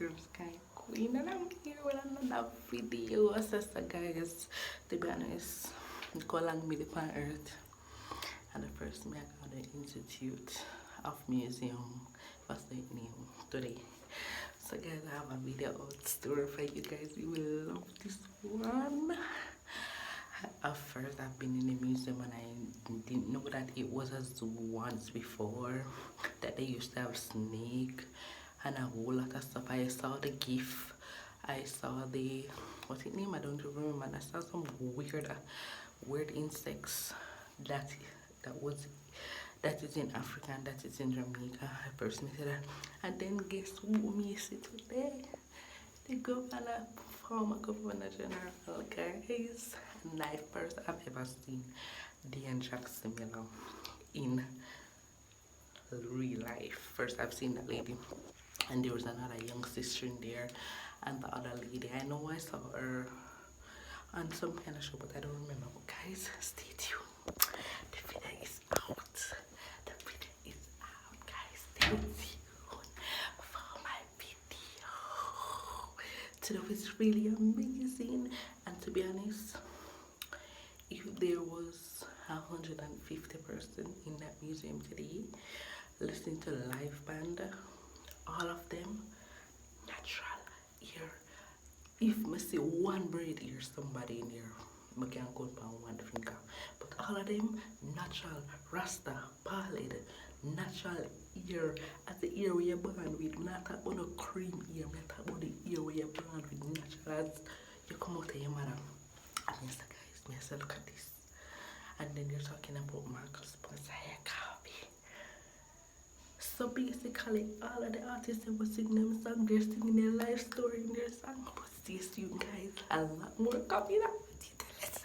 girl Sky Queen, and I'm here with another video. So guys, to be honest, go along me on earth, and the first me I got the Institute of Museum. What's the name today? So guys, I have a video out story for you guys. You will love this one. At first, I've been in the museum and I didn't know that it was a zoo once before. That they used to have snake and a whole lot of stuff. I saw the GIF. I saw the what's it name? I don't remember. And I saw some weird insects that is in Africa and that is in Jamaica. I personally said that. And then guess who me see today? The governor, former governor general, guys. Nice first I've ever seen Dean Jackson Miller in real life. First I've seen that lady, and there was another young sister in there, and the other lady. I know I saw her on some kind of show, but I don't remember. But guys, stay tuned. The video is out. The video is out, guys. Stay tuned for my video. Today was really amazing, and to be honest, if there was 150 person in that museum today listening to live band, all of them natural ear. If I see one braid ear, somebody in there, I can count on one finger. But all of them natural, rasta, pallid, natural ear. As the ear we are born with, I'm not talking about no cream ear, I'm talking about the ear we are born with, natural as you come out of your mother. And yes, guys, I said, look at this. And then you're talking about Marcus Spencer hair copy. So basically, all of the artists that were singing them songs, they're singing their life story in their song. But stay tuned, guys. A lot more copy that. Let's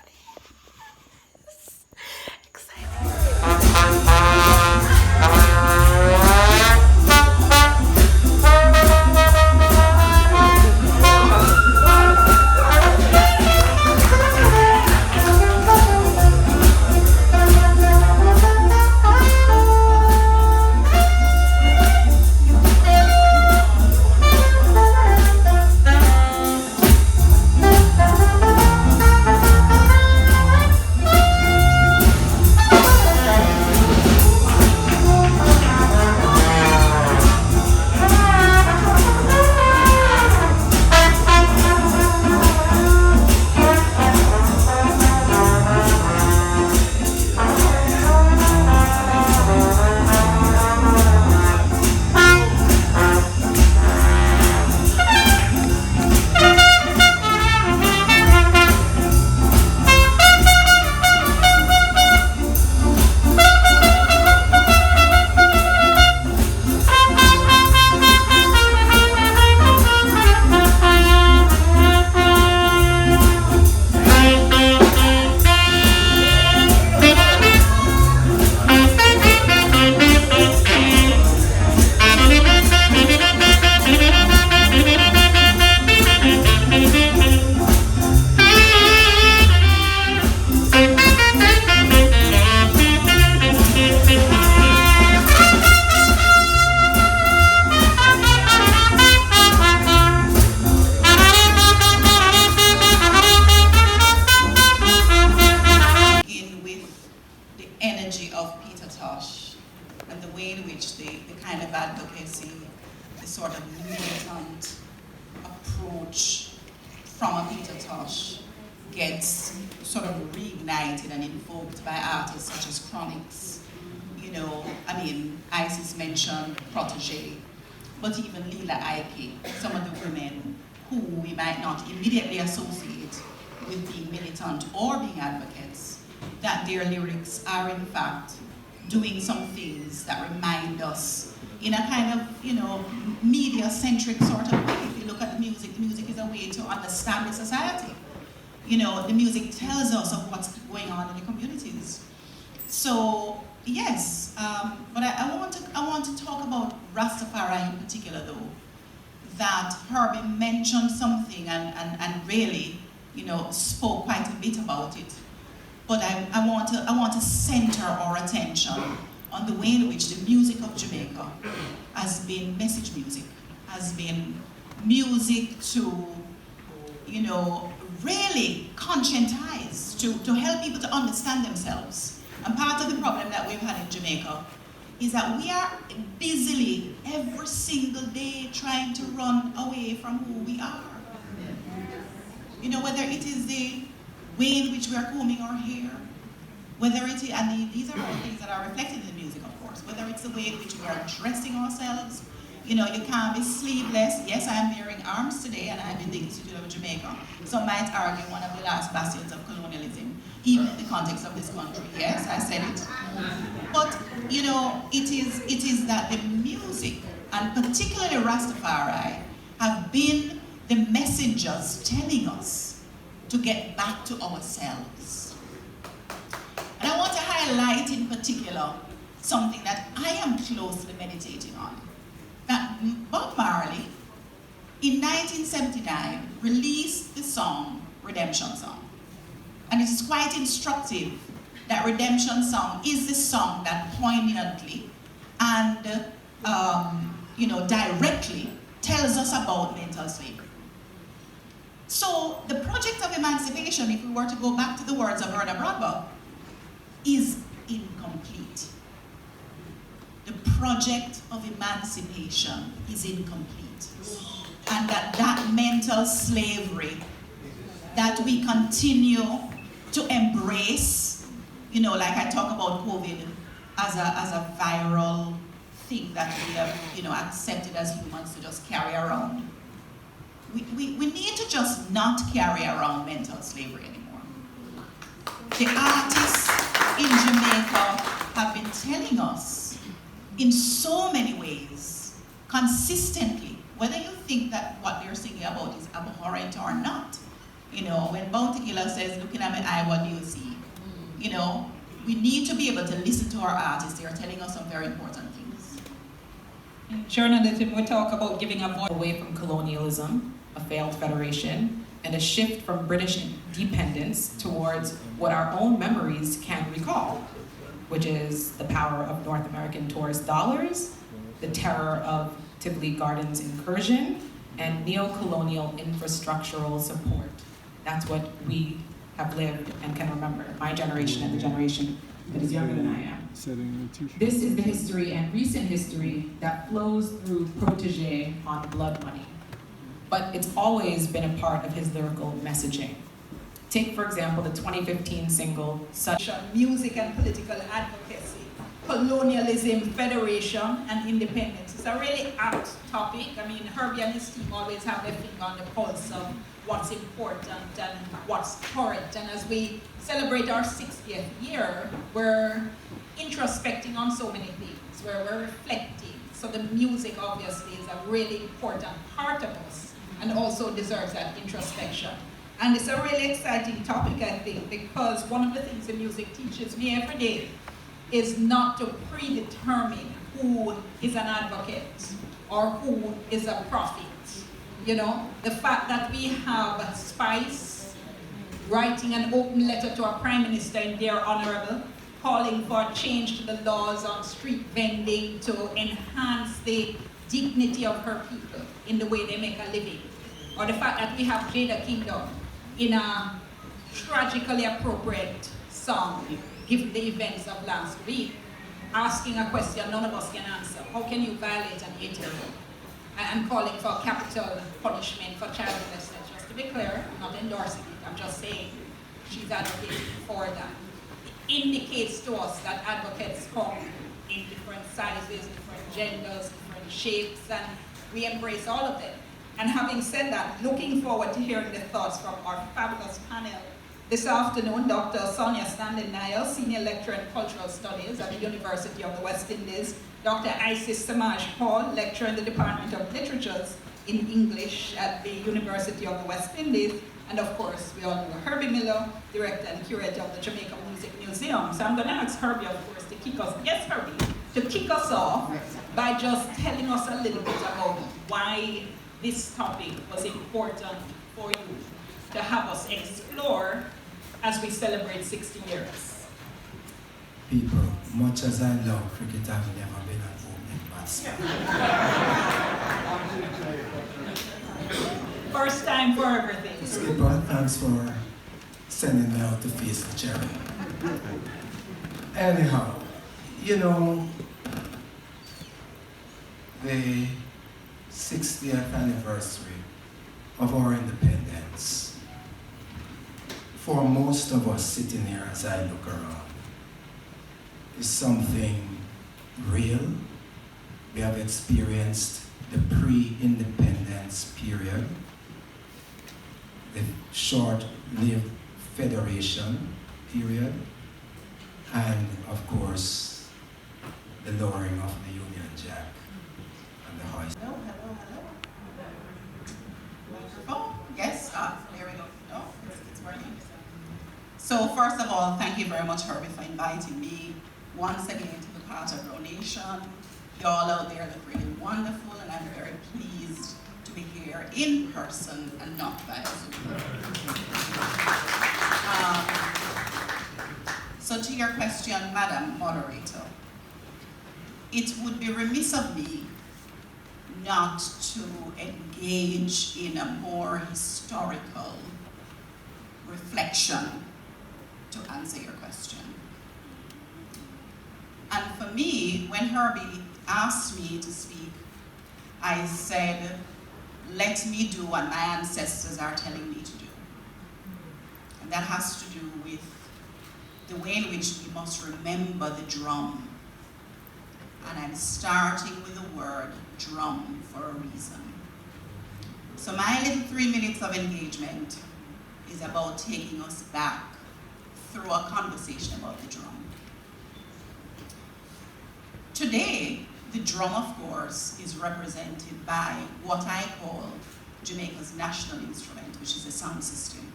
and the way in which the kind of advocacy, the sort of militant approach from a Peter Tosh gets sort of reignited and invoked by artists such as Chronix. You know, I mean, Isis mentioned Protege, but even Lila Ike, some of the women who we might not immediately associate with being militant or being advocates, that their lyrics are in fact doing some things that remind us in a kind of, you know, media-centric sort of way. If you look at the music is a way to understand the society. You know, the music tells us of what's going on in the communities. So, yes, but I want to talk about Rastafari in particular though, that Herbie mentioned something and really, you know, spoke quite a bit about it. But I want to center our attention on the way in which the music of Jamaica has been message music, has been music to, you know, really conscientize, to help people to understand themselves. And part of the problem that we've had in Jamaica is that we are busily, every single day, trying to run away from who we are. You know, whether it is the way in which we are combing our hair, whether it is, and these are all things that are reflected in the music, of course, whether it's the way in which we are dressing ourselves. You know, you can't be sleeveless. Yes, I'm wearing arms today, and I'm in the Institute of Jamaica. Some might argue one of the last bastions of colonialism, even in the context of this country. Yes, I said it. But, you know, it is that the music, and particularly Rastafari, have been the messengers telling us to get back to ourselves. And I want to highlight in particular something that I am closely meditating on. That Bob Marley, in 1979, released the song Redemption Song. And it is quite instructive that Redemption Song is the song that poignantly and you know, directly tells us about mental slavery. So the project of emancipation, if we were to go back to the words of Verna Bradbury, is incomplete. The project of emancipation is incomplete. And that mental slavery that we continue to embrace, you know, like I talk about COVID as a viral thing that we have, you know, accepted as humans to just carry around. We need to just not carry around mental slavery anymore. The artists in Jamaica have been telling us in so many ways, consistently, whether you think that what they're singing about is abhorrent or not. You know, when Bounty Killer says, looking at my eye, what do you see? You know, we need to be able to listen to our artists. They are telling us some very important things. In journalism, we talk about giving a voice away from colonialism, a failed federation, and a shift from British independence towards what our own memories can recall, which is the power of North American tourist dollars, the terror of Tivoli Gardens incursion, and neo-colonial infrastructural support. That's what we have lived and can remember, my generation and the generation that is younger than I am. This is the history and recent history that flows through Protégé on Blood Money. But it's always been a part of his lyrical messaging. Take, for example, the 2015 single, Such. Music and political advocacy, colonialism, federation, and independence. It's a really apt topic. I mean, Herbie and his team always have their finger on the pulse of what's important and what's current. And as we celebrate our 60th year, we're introspecting on so many things, where we're reflecting. So the music obviously is a really important part of us and also deserves that introspection. And it's a really exciting topic, I think, because one of the things the music teaches me every day is not to predetermine who is an advocate or who is a prophet. You know, the fact that we have Spice writing an open letter to our Prime Minister in Dear Honorable, calling for a change to the laws on street vending to enhance the dignity of her people in the way they make a living. Or the fact that we have Jada Kingdom in a tragically appropriate song, given the events of last week, asking a question none of us can answer. How can you violate an 8-year-old? And calling for capital punishment for child molestation. Just to be clear, I'm not endorsing it, I'm just saying she's advocating for that. It indicates to us that advocates come in different sizes, different genders, different shapes, and we embrace all of them. And having said that, looking forward to hearing the thoughts from our fabulous panel. This afternoon, Dr. Sonia Stanley-Niles, Senior Lecturer in Cultural Studies at the University of the West Indies, Dr. Isis Samaj Hall, Lecturer in the Department of Literatures in English at the University of the West Indies, and of course, we all know Herbie Miller, Director and Curator of the Jamaica Music Museum. So I'm going to ask Herbie, of course, to kick us, yes, Herbie, to kick us off by just telling us a little bit about why this topic was important for you to have us explore as we celebrate 60 years. People, much as I love cricket, I've never been a home in Boston. First time for everything. Skipper, thanks for sending me out to face the cherry. Anyhow, you know, the 60th anniversary of our independence, for most of us sitting here as I look around, is something real. We have experienced the pre-independence period, the short-lived federation period, and of course, the lowering of the Union Jack and the hoist. Hello, hello, hello. Microphone? Yes, there we go. No, it's working. So first of all, thank you very much, Herbie, for inviting me once again to the part of our nation. Y'all out there look really wonderful, and I'm very pleased to be here in person and not by Zoom. So to your question, Madam Moderator, it would be remiss of me not to engage in a more historical reflection to answer your question. And for me, when Herbie asked me to speak, I said, let me do what my ancestors are telling me to do. And that has to do with the way in which we must remember the drum. And I'm starting with the word drum for a reason. So my little 3 minutes of engagement is about taking us back through a conversation about the drum. Today, the drum, of course, is represented by what I call Jamaica's national instrument, which is a sound system.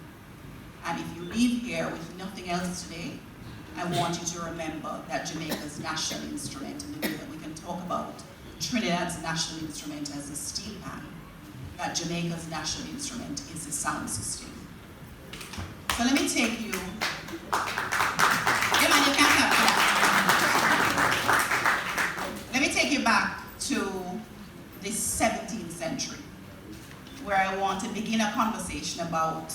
And if you leave here with nothing else today, I want you to remember that Jamaica's national instrument, in the way that we can talk about Trinidad's national instrument as a steel pan, that Jamaica's national instrument is a sound system. So let me take you, you can't have that. Let me take you back to the 17th century, where I want to begin a conversation about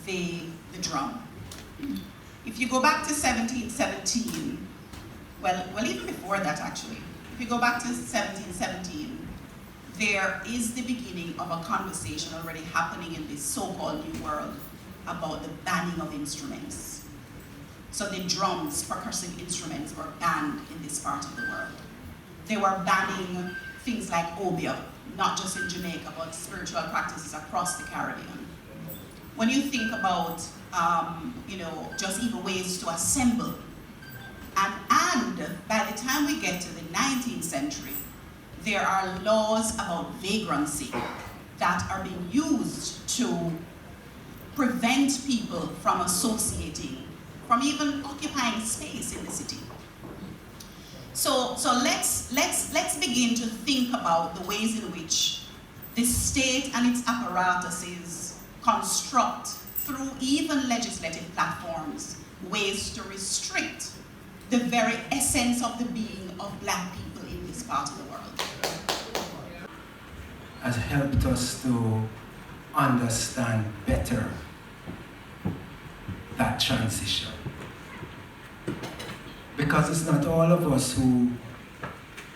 the drum. If you go back to 1717, well, even before that actually, if you go back to 1717, there is the beginning of a conversation already happening in this so-called New World about the banning of instruments. So the drums, percussive instruments, were banned in this part of the world. They were banning things like obeah, not just in Jamaica, but spiritual practices across the Caribbean. When you think about, just even ways to assemble, and by the time we get to the 19th century, there are laws about vagrancy that are being used to prevent people from associating, from even occupying space in the city. So let's begin to think about the ways in which the state and its apparatuses construct, through even legislative platforms, ways to restrict the very essence of the being of Black people in this part of the world. Has helped us to understand better that transition. Because it's not all of us who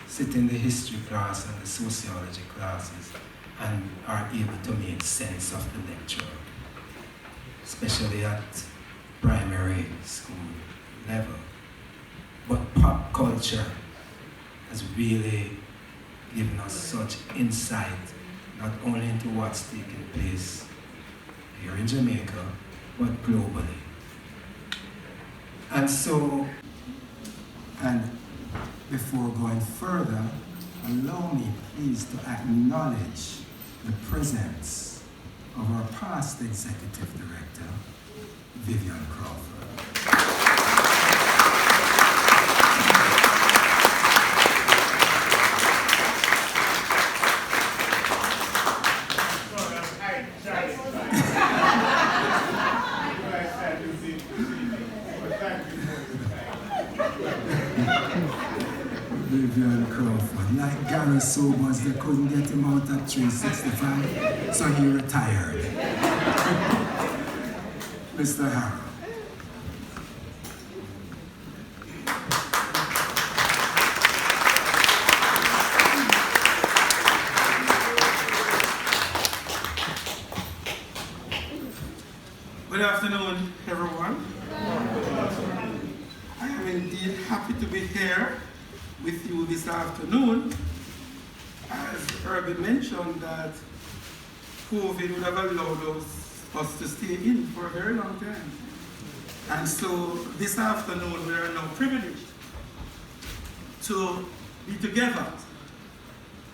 sit in the history class and the sociology classes and are able to make sense of the lecture, especially at primary school level. But pop culture has really given us such insight, not only into what's taking place here in Jamaica, but globally. And so, and before going further, allow me please to acknowledge the presence of our past executive director, Vivian Crawford. Vivian Crawford. Like Gary Sobers, they couldn't get him out at 365, so he retired. Mr. Harrow. Good afternoon, everyone. I am indeed happy to be here with you this afternoon. As Herbie mentioned, that COVID would have allowed us to stay in for a very long time. And so this afternoon we are now privileged to be together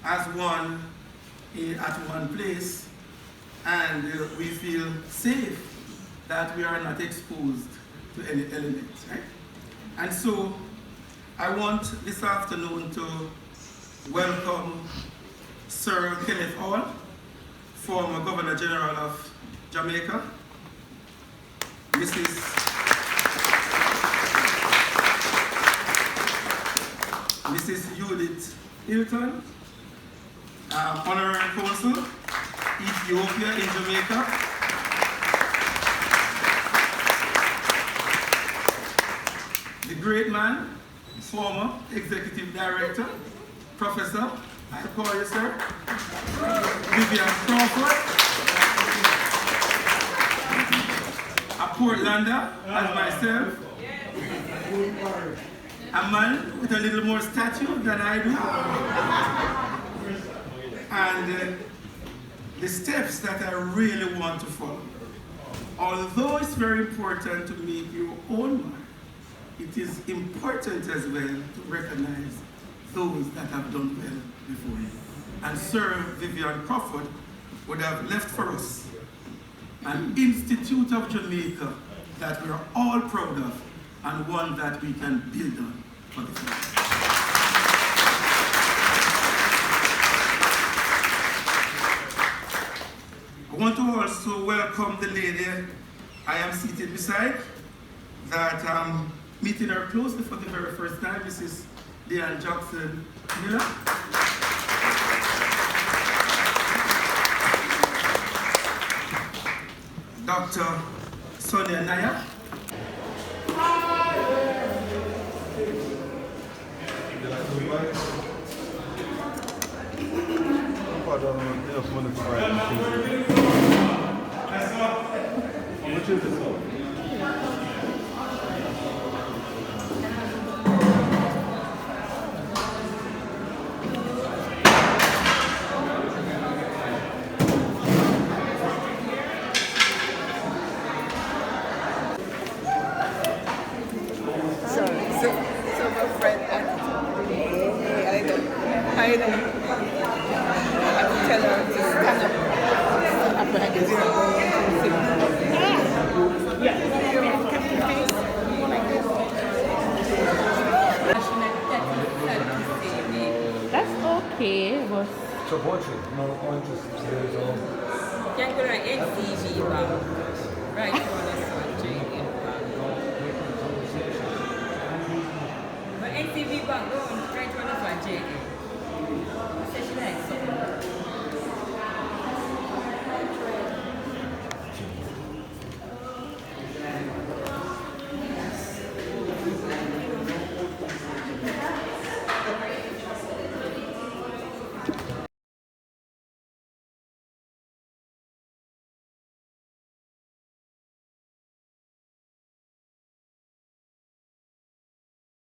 as one at one place, and we feel safe that we are not exposed to any elements, right? And so I want this afternoon to welcome Sir Kenneth Hall, former Governor General of Jamaica, Mrs. Judith Hilton, Honorary Consul, Ethiopia in Jamaica, the great man, former Executive Director, Professor, I call you sir, Vivian Crawford, a Portlander as myself, a man with a little more stature than I do, and the steps that I really want to follow. Although it's very important to make your own mark, it is important as well to recognize those that have done well before you. And Sir Vivian Crawford would have left for us an Institute of Jamaica that we are all proud of and one that we can build on for the future. I want to also welcome the lady I am seated beside, that meeting her closely for the very first time, Mrs. Leanne Jackson Miller. Dr. Sonia Naya. Okay, but So what's it? No, I'm just can't go to NCG, right?